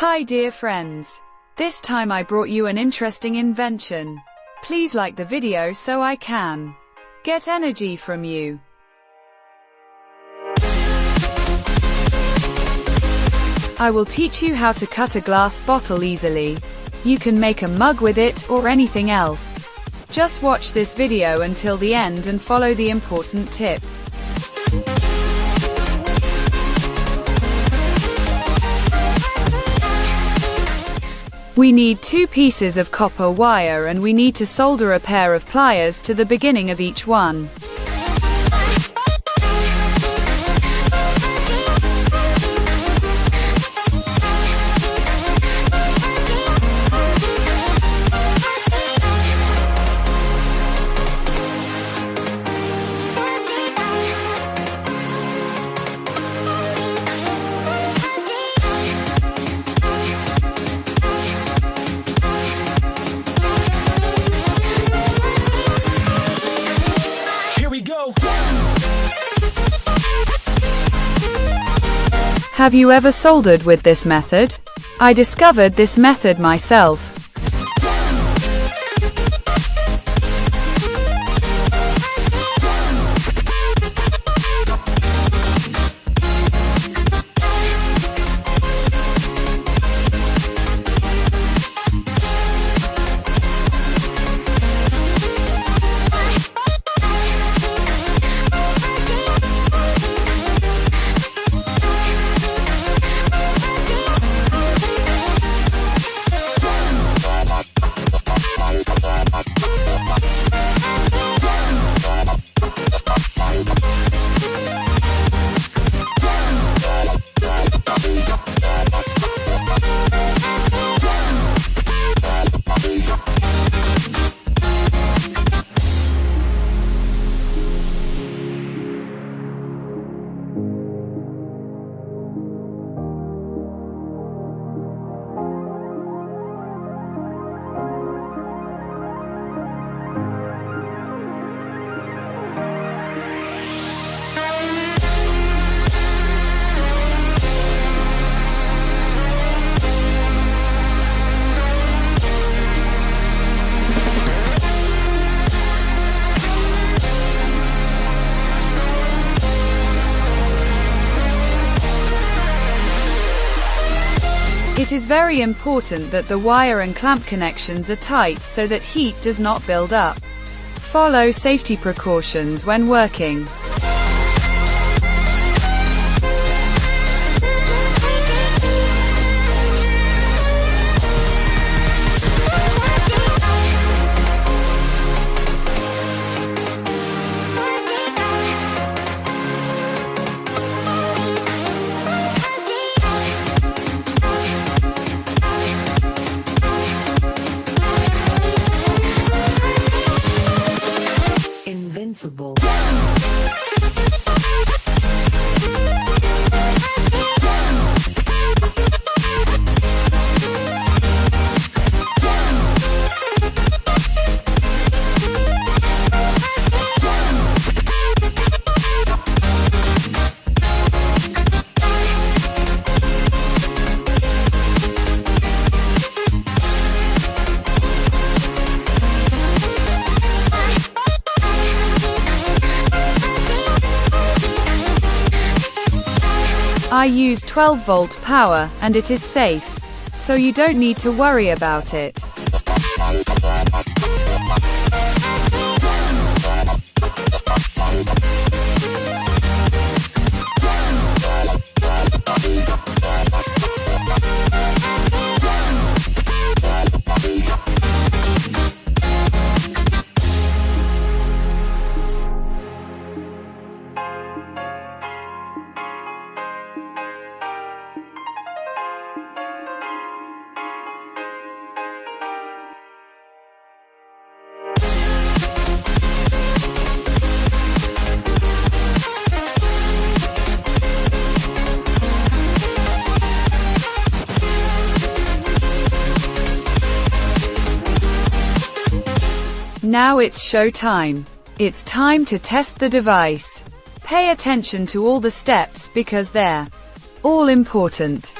Hi dear friends. This time I brought you an interesting invention. Please like the video so I can get energy from you. I will teach you how to cut a glass bottle easily. You can make a mug with it or anything else. Just watch this video until the end and follow the important tips. We need 2 pieces of copper wire and we need to solder a pair of pliers to the beginning of each one. Have you ever soldered with this method? I discovered this method myself. It is very important that the wire and clamp connections are tight so that heat does not build up. Follow safety precautions when working. Invincible. I use 12-volt power, and it is safe, so you don't need to worry about it. Now it's show time. It's time to test the device. Pay attention to all the steps because they're all important.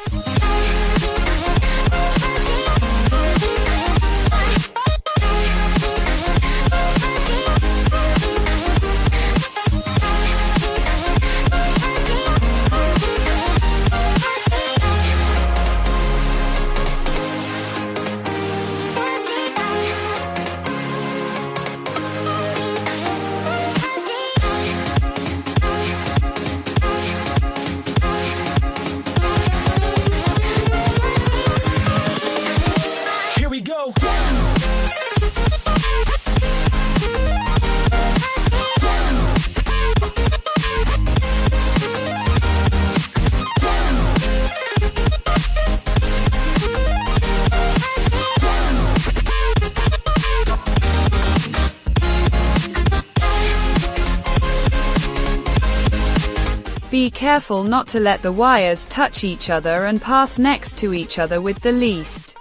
Be careful not to let the wires touch each other and pass next to each other with the least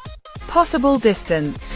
possible distance.